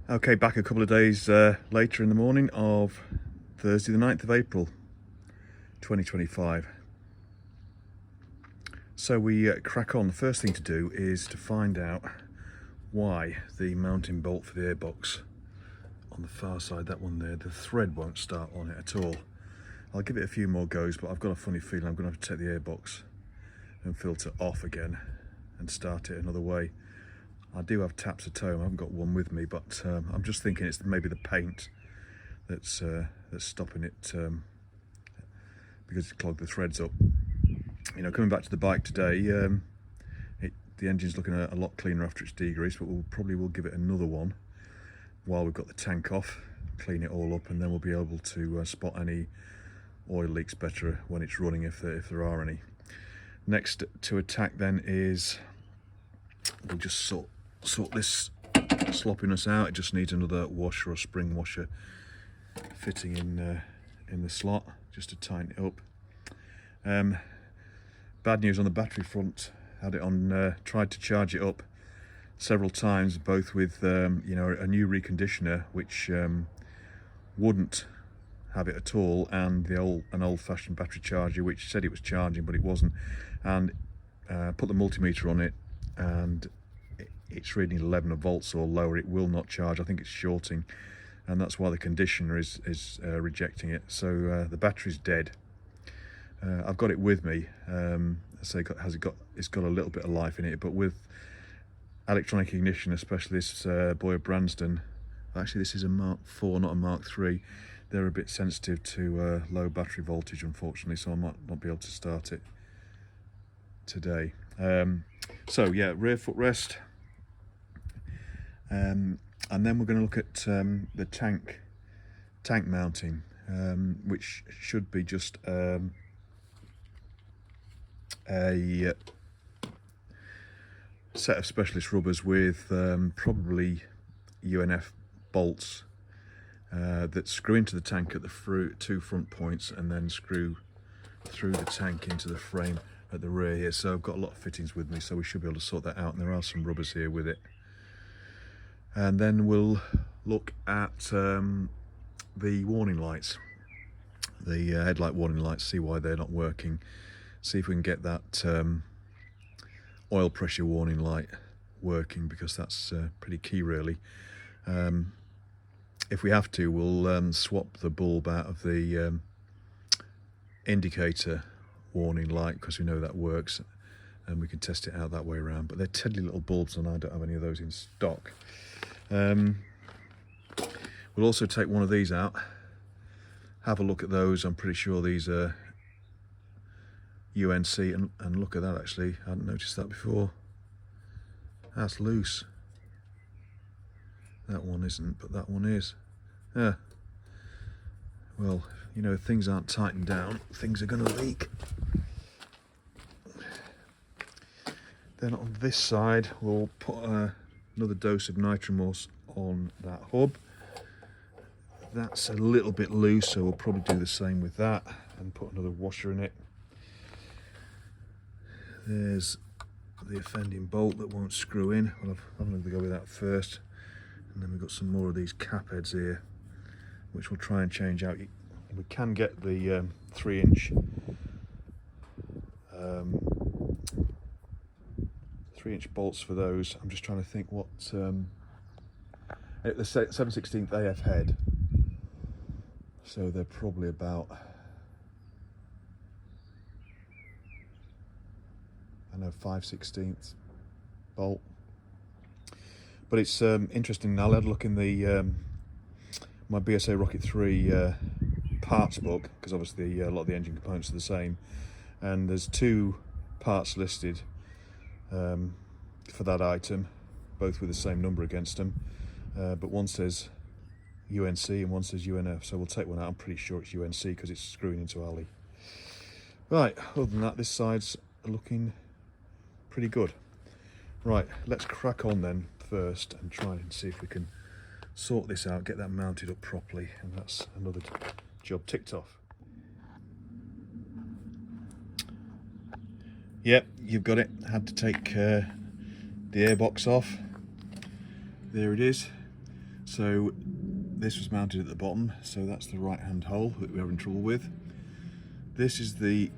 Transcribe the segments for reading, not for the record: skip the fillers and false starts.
Okay, back a couple of days later in the morning of Thursday the 9th of April 2025. So we crack on. The first thing to do is to find out why the mounting bolt for the airbox on the far side, that one there, the thread won't start on it at all. I'll give it a few more goes, but I've got a funny feeling I'm going to have to take the airbox and filter off again and start it another way. I do have taps at home. I haven't got one with me, but I'm just thinking it's maybe the paint that's stopping it because it's clogged the threads up. You know, coming back to the bike today, the engine's looking a lot cleaner after it's degreased, but we'll probably give it another one while we've got the tank off, clean it all up, and then we'll be able to spot any oil leaks better when it's running, if there are any. Next to attack then is we'll just sort this sloppiness out. It just needs another washer or spring washer fitting in the slot just to tighten it up. Bad news on the battery front. Had it on, tried to charge it up several times, both with you know, a new reconditioner which wouldn't have it at all, and an old-fashioned battery charger which said it was charging but it wasn't, and put the multimeter on it and it's reading 11 volts or lower. It will not charge. I think it's shorting, and that's why the conditioner is rejecting it. So the battery's dead. I've got it with me. So it's got a little bit of life in it, but with electronic ignition, especially this boy of Branston, actually this is a Mark IV, not a Mark III, they're a bit sensitive to low battery voltage, unfortunately, so I might not be able to start it today. So yeah, rear footrest, and then we're going to look at the tank mounting, which should be just a set of specialist rubbers with probably UNF bolts that screw into the tank at the two front points and then screw through the tank into the frame at the rear here. So I've got a lot of fittings with me, so we should be able to sort that out, and there are some rubbers here with it. And then we'll look at the warning lights, the headlight warning lights, see why they're not working, see if we can get that oil pressure warning light working, because that's pretty key really. If we have to, we'll swap the bulb out of the indicator warning light, because we know that works, and we can test it out that way around. But they're tiddly little bulbs and I don't have any of those in stock. We'll also take one of these out, have a look at those. I'm pretty sure these are UNC, and look at that, actually I hadn't noticed that before. That's loose. That one isn't, but that one is. Yeah. Well, you know, if things aren't tightened down, things are going to leak. Then on this side, we'll put another dose of Nitromorse on that hub. That's a little bit loose, so we'll probably do the same with that and put another washer in it. There's the offending bolt that won't screw in. Well, I'm going to go with that first. And then we've got some more of these cap heads here, which we'll try and change out. We can get the 3-inch bolts for those. I'm just trying to think what the 7/16 AF head, so they're probably about, I know, 5/16 bolt. But it's interesting. I'll have a look in the my BSA Rocket 3 parts book, because obviously a lot of the engine components are the same, and there's 2 parts listed for that item, both with the same number against them, but one says UNC and one says UNF, so we'll take one out. I'm pretty sure it's UNC because it's screwing into Ali. Right, other than that, this side's looking pretty good. Right, let's crack on then first and try and see if we can sort this out, get that mounted up properly, and that's another job ticked off. Yep, you've got it. Had to take the airbox off. There it is. So this was mounted at the bottom, so that's the right hand hole that we're having trouble with. This is the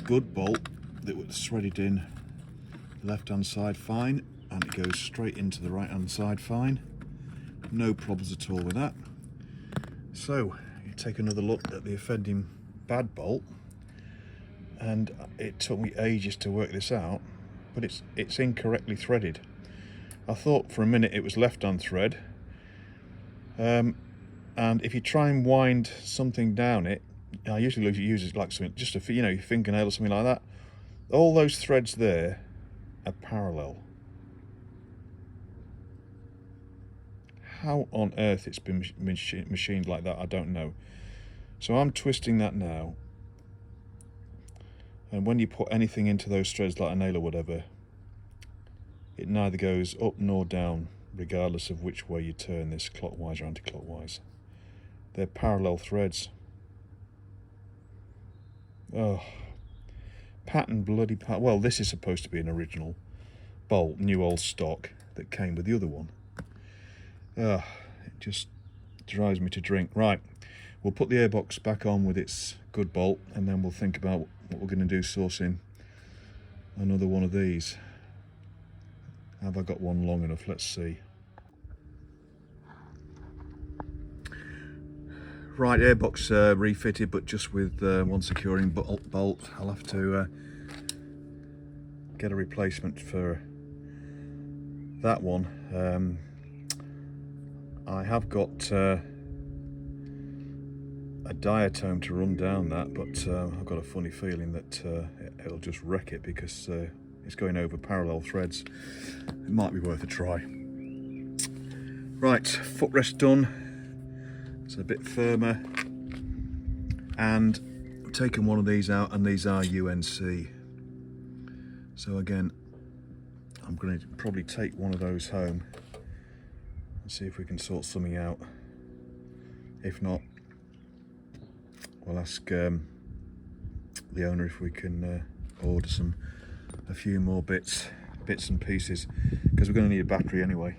good bolt that was threaded in the left hand side fine, and it goes straight into the right hand side fine. No problems at all with that. So you take another look at the offending bad bolt, and it took me ages to work this out, but it's incorrectly threaded. I thought for a minute it was left hand thread, and if you try and wind something down it, I usually use it like something, just a, your fingernail or something like that. All those threads there are parallel. How on earth it's been machined like that, I don't know. So I'm twisting that now, and when you put anything into those threads like a nail or whatever, it neither goes up nor down regardless of which way you turn this, clockwise or anti-clockwise. They're parallel threads. Oh, pattern bloody pattern. Well, this is supposed to be an original bolt, new old stock, that came with the other one. It just drives me to drink. Right, we'll put the airbox back on with its good bolt, and then we'll think about what we're going to do sourcing another one of these. Have I got one long enough? Let's see. Right, airbox refitted, but just with one securing bolt. I'll have to get a replacement for that one. I have got a diatome to run down that, but I've got a funny feeling that it'll just wreck it because it's going over parallel threads. It might be worth a try. Right, footrest done. It's a bit firmer, and I've taken one of these out, and these are UNC. So again, I'm going to probably take one of those home and see if we can sort something out. If not, we'll ask the owner if we can order a few more bits and pieces, because we're going to need a battery anyway.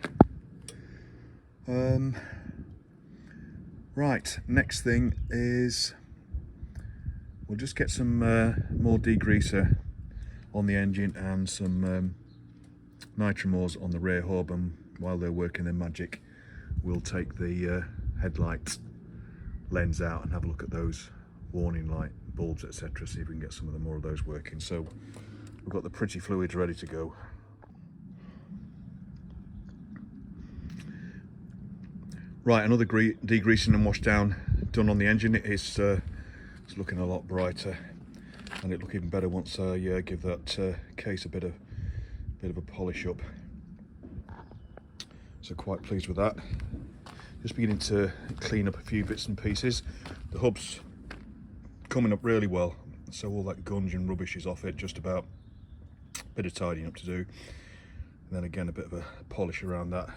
Right, next thing is we'll just get some more degreaser on the engine and some nitromors on the rear hub, and while they're working their magic, we'll take the headlight lens out and have a look at those warning light bulbs, etc., see if we can get some of the more of those working. So we've got the pretty fluids ready to go. Right, another degreasing and wash down done on the engine. It's looking a lot brighter, and it'll look even better once I give that case a bit of a polish up. So quite pleased with that. Just beginning to clean up a few bits and pieces. The hub's coming up really well, so all that gunge and rubbish is off it, just about. A bit of tidying up to do, and then again a bit of a polish around that.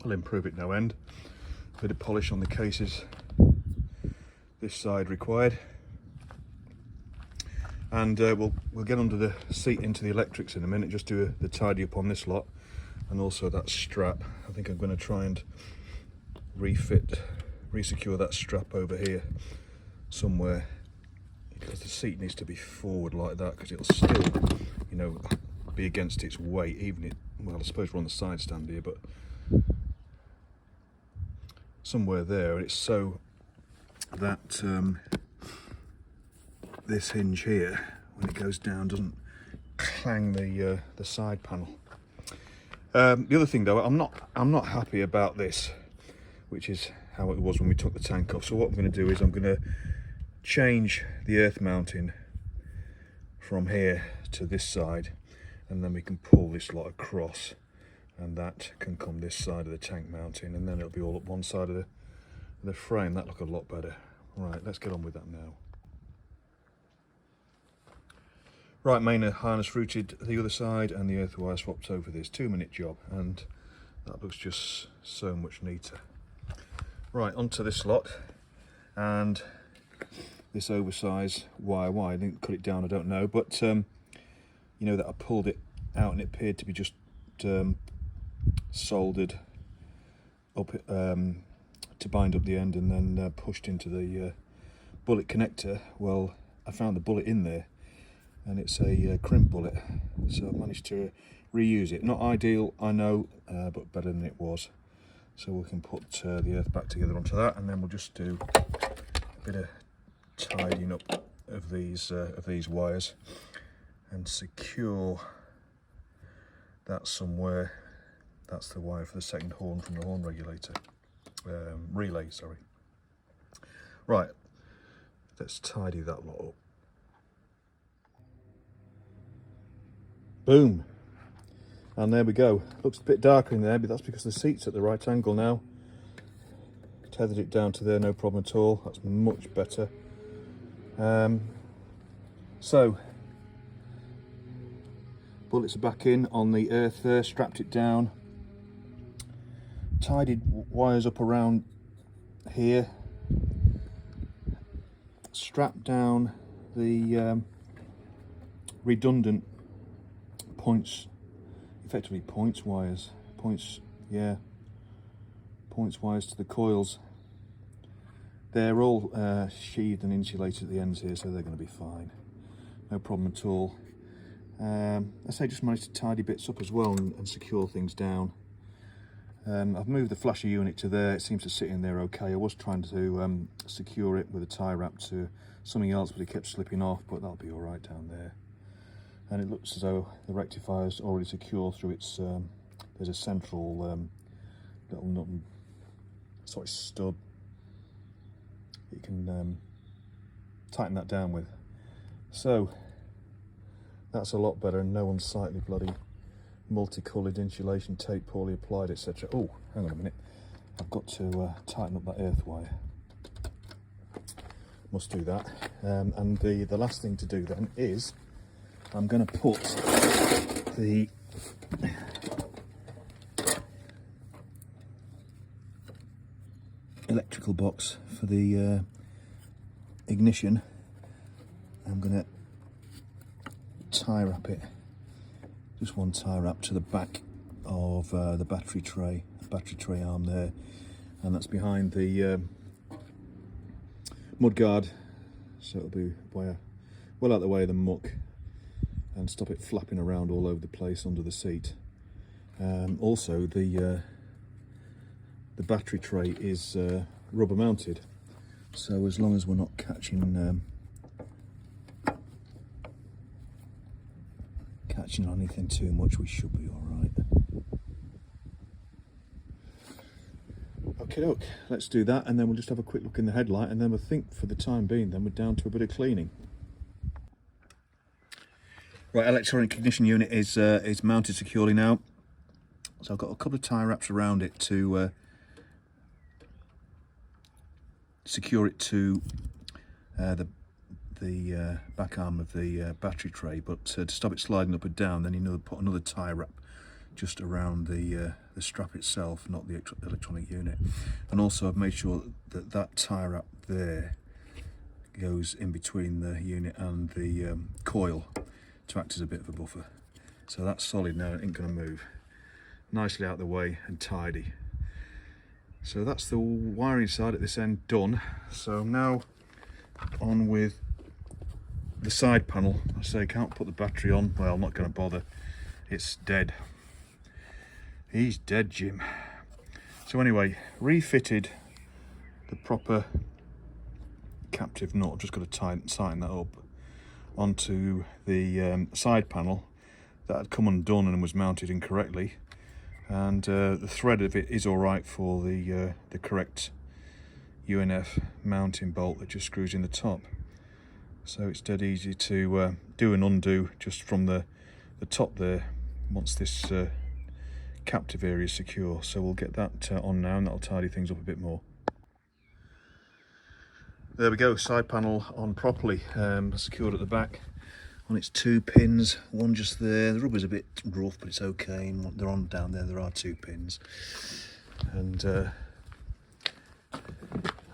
I'll improve it no end. A bit of polish on the cases this side required, and we'll get under the seat into the electrics in a minute, just do the tidy up on this lot, and also that strap. I think I'm going to try and resecure that strap over here somewhere, because the seat needs to be forward like that, because it'll still, be against its weight, even well, I suppose we're on the side stand here, but somewhere there, and it's so that this hinge here, when it goes down, doesn't clang the side panel. The other thing though, I'm not happy about this, which is how it was when we took the tank off. So what I'm going to do is I'm going to change the earth mounting from here to this side, and then we can pull this lot across, and that can come this side of the tank mounting, and then it'll be all up one side of the frame. That look a lot better. Right, let's get on with that now. Right, main harness routed the other side, and the earth wire swapped over this. 2-minute job, and that looks just so much neater. Right, onto this lot, and this oversized wire. Why I didn't cut it down, I don't know, but that I pulled it out and it appeared to be just soldered up to bind up the end, and then pushed into the bullet connector. Well, I found the bullet in there, and it's a crimp bullet, so I've managed to reuse it. Not ideal, I know, but better than it was. So we can put the earth back together onto that, and then we'll just do a bit of tidying up of these wires and secure that somewhere. That's the wire for the second horn from the horn regulator, relay, sorry. Right, let's tidy that lot up. Boom. And there we go. Looks a bit darker in there, but that's because the seat's at the right angle now. Tethered it down to there, no problem at all. That's much better. So, bullets are back in on the earth there, strapped it down. Tidied wires up around here. Strapped down the redundant points, effectively points wires, points wires to the coils. They're all sheathed and insulated at the ends here, so they're going to be fine, no problem at all. I say just managed to tidy bits up as well and secure things down. I've moved the flasher unit to there. It seems to sit in there okay. I was trying to secure it with a tie wrap to something else, but it kept slipping off, but that'll be all right down there. And it looks as though the rectifier's already secure through its, there's a central little nut and sort of stud you can tighten that down with. So that's a lot better, and no unsightly bloody multicoloured insulation tape poorly applied, etc. Oh, hang on a minute, I've got to tighten up that earth wire. Must do that. And the last thing to do then is I'm going to put the electrical box for the ignition. I'm going to tie wrap it, just one tie wrap to the back of the battery tray arm there, and that's behind the mudguard, so it'll be well out the way of the muck and stop it flapping around all over the place under the seat. Also, the battery tray is rubber mounted, so as long as we're not catching on anything too much, we should be all right. Okay, look, let's do that, and then we'll just have a quick look in the headlight, and then we'll think for the time being then we're down to a bit of cleaning. Right, electronic ignition unit is mounted securely now. So I've got a couple of tie wraps around it to secure it to the back arm of the battery tray, but to stop it sliding up and down, then you put another tie wrap just around the strap itself, not the electronic unit. And also I've made sure that that tie wrap there goes in between the unit and the coil to act as a bit of a buffer. So that's solid now, it ain't going to move. Nicely out of the way and tidy. So that's the wiring side at this end done. So now on with the side panel. I say I can't put the battery on, well, I'm not going to bother, it's dead. He's dead, Jim. So anyway, refitted the proper captive nut. I've just got to tighten that up onto the side panel that had come undone and was mounted incorrectly, and the thread of it is all right for the correct UNF mounting bolt that just screws in the top. So it's dead easy to do and undo just from the top there once this captive area is secure. So we'll get that on now, and that'll tidy things up a bit more. There we go, side panel on properly, secured at the back on its 2 pins, one just there. The rubber's a bit rough, but it's okay, and they're on down there, there are 2 pins. And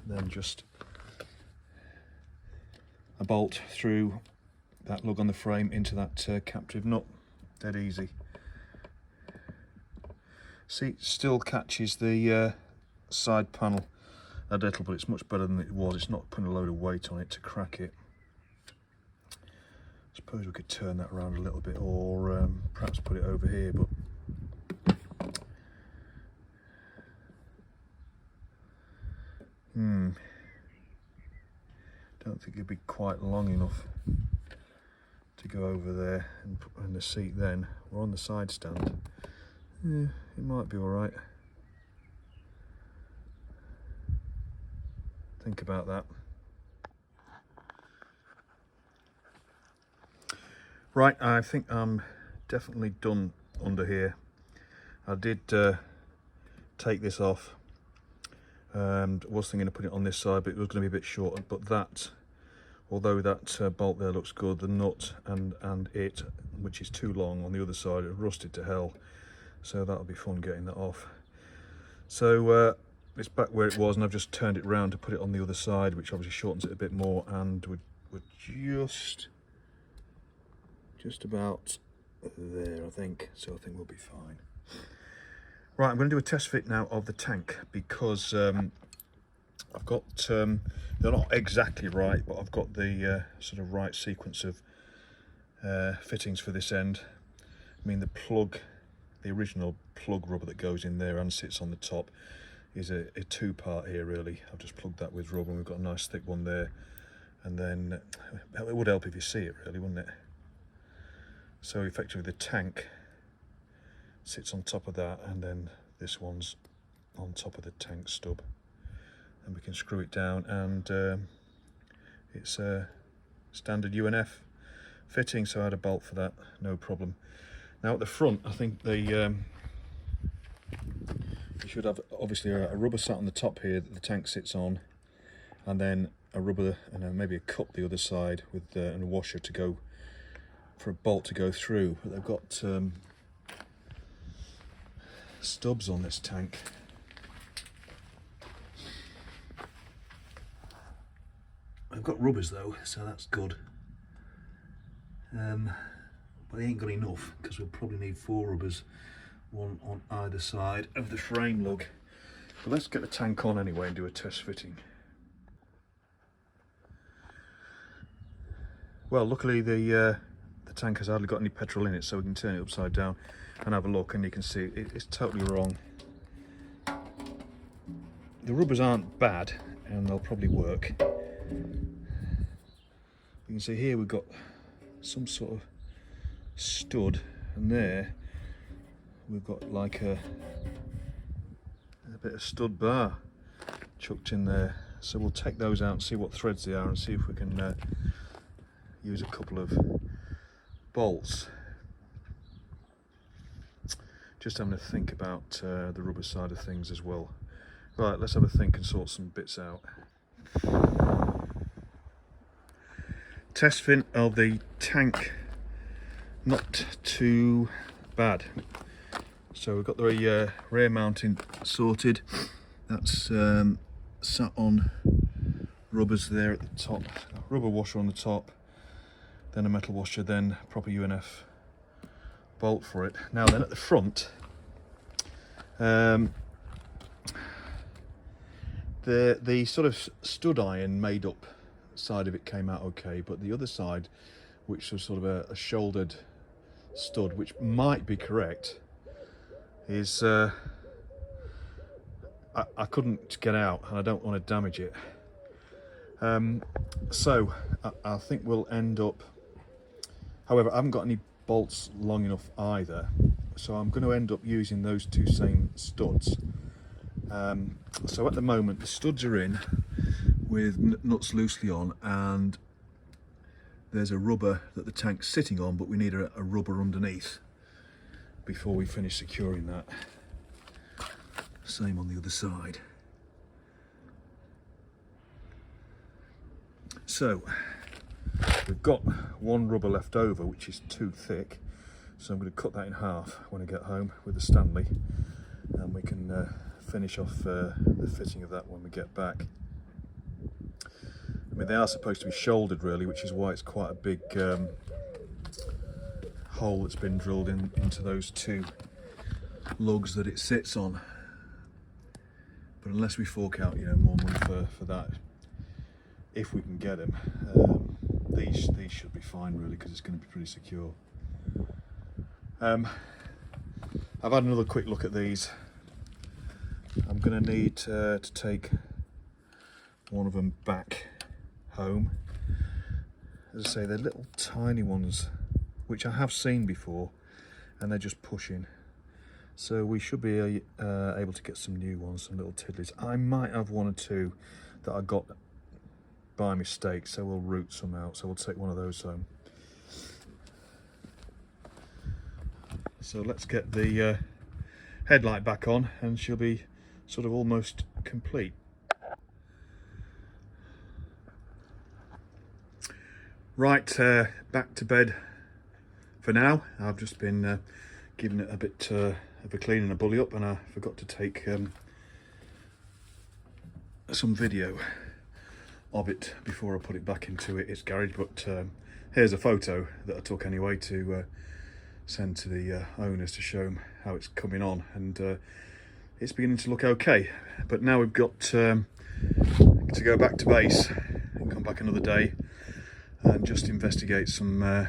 then just a bolt through that lug on the frame into that captive nut, dead easy. Seat still catches the side panel a little, but it's much better than it was. It's not putting a load of weight on it to crack it. I suppose we could turn that around a little bit, or perhaps put it over here, but don't think it'd be quite long enough to go over there and put in the seat then, or on the side stand. Yeah, it might be all right. Think about that. Right, I think I'm definitely done under here. I did take this off and was thinking of putting it on this side, but it was going to be a bit short. But that, although that bolt there looks good, the nut and it, which is too long on the other side, it rusted to hell. So that'll be fun getting that off. So it's back where it was, and I've just turned it round to put it on the other side, which obviously shortens it a bit more, and we're just about there, I think. So I think we'll be fine. Right, I'm going to do a test fit now of the tank, because I've got, they're not exactly right, but I've got the sort of right sequence of fittings for this end. I mean, the original plug rubber that goes in there and sits on the top is a two-part here really. I've just plugged that with rubber, and we've got a nice thick one there, and then it would help if you see it really, wouldn't it? So effectively the tank sits on top of that, and then this one's on top of the tank stub, and we can screw it down, and it's a standard UNF fitting, so I had a bolt for that, no problem. Now at the front, I think you should have obviously a rubber sat on the top here that the tank sits on, and then a rubber and then maybe a cup the other side with and a washer to go for a bolt to go through. But they've got stubs on this tank. I've got rubbers though, so that's good. But they ain't got enough, because we'll probably need 4 rubbers, one on either side of the frame lug. But let's get the tank on anyway and do a test fitting. Well, luckily the tank has hardly got any petrol in it, so we can turn it upside down and have a look, and you can see it's totally wrong. The rubbers aren't bad, and they'll probably work. You can see here we've got some sort of stud, and there we've got like a bit of stud bar chucked in there. So we'll take those out and see what threads they are, and see if we can use a couple of bolts. Just having a think about the rubber side of things as well. Right, let's have a think and sort some bits out. Test fit of the tank, not too bad. So we've got the rear mounting sorted. That's sat on rubbers there at the top, rubber washer on the top, then a metal washer, then proper UNF bolt for it. Now then, at the front, the sort of stud iron made up side of it came out okay, but the other side, which was sort of a shouldered stud, which might be correct, is I couldn't get out, and I don't want to damage it. So I think we'll end up, however, I haven't got any bolts long enough either, so I'm going to end up using those 2 same studs. So at the moment the studs are in with nuts loosely on, and there's a rubber that the tank's sitting on, but we need a rubber underneath before we finish securing that. Same on the other side. So we've got 1 rubber left over, which is too thick, so I'm going to cut that in half when I get home with the Stanley, and we can finish off the fitting of that when we get back. I mean, they are supposed to be shouldered really, which is why it's quite a big hole that's been drilled into those 2 lugs that it sits on. but unless we fork out, you know, more money for that, if we can get them, these should be fine really, because it's going to be pretty secure. I've had another quick look at these. I'm going to need to take one of them back home. As I say, they're little tiny ones which I have seen before, and they're just pushing, so we should be able to get some new ones, some little tiddlies. I might have one or two that I got by mistake, so we'll root some out, so we'll take one of those home. So let's get the headlight back on, and she'll be sort of almost complete. Right, back to bed for now. I've just been giving it a bit of a clean and a bully up, and I forgot to take some video of it before I put it back into its garage, but here's a photo that I took anyway to send to the owners to show them how it's coming on, and it's beginning to look okay. But now we've got to go back to base and come back another day and just investigate some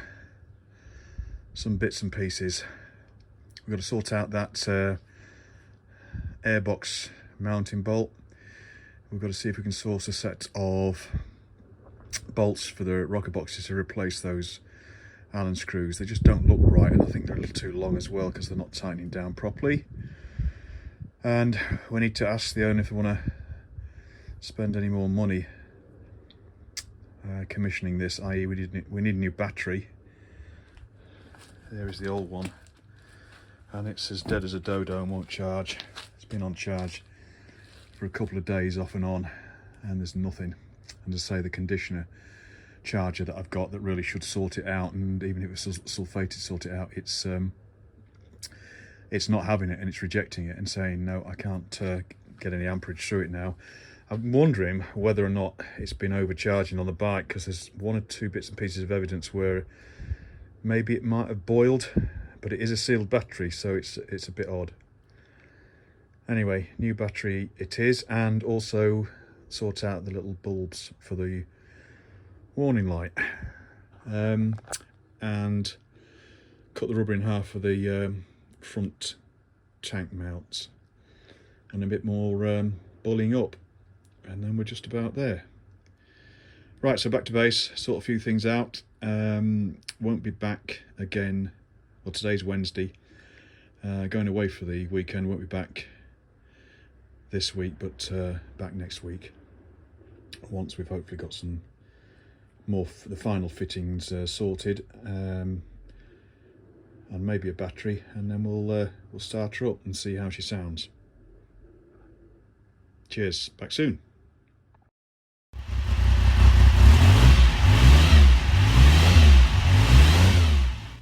bits and pieces. We've got to sort out that airbox mounting bolt. We've got to see if we can source a set of bolts for the rocker boxes to replace those Allen screws. They just don't look right, and I think they're a little too long as well because they're not tightening down properly. And we need to ask the owner if they want to spend any more money commissioning this, i.e. we need a new battery. There is the old one, and it's as dead as a dodo and won't charge. It's been on charge for a couple of days off and on, and there's nothing. And to say, the conditioner charger that I've got that really should sort it out, and even if it's sulfated sort it out, it's not having it, and it's rejecting it and saying no, I can't get any amperage through it now. I'm wondering whether or not it's been overcharging on the bike, because there's one or two bits and pieces of evidence where maybe it might have boiled, but it is a sealed battery, so it's a bit odd. Anyway, new battery it is, and also sort out the little bulbs for the warning light, and cut the rubber in half for the front tank mounts, and a bit more bullying up, and then we're just about there. Right, so back to base, sort a few things out. Won't be back again, well, today's Wednesday, going away for the weekend. Won't be back this week, but back next week, once we've hopefully got some more the final fittings sorted, and maybe a battery, and then we'll start her up and see how she sounds. Cheers, back soon.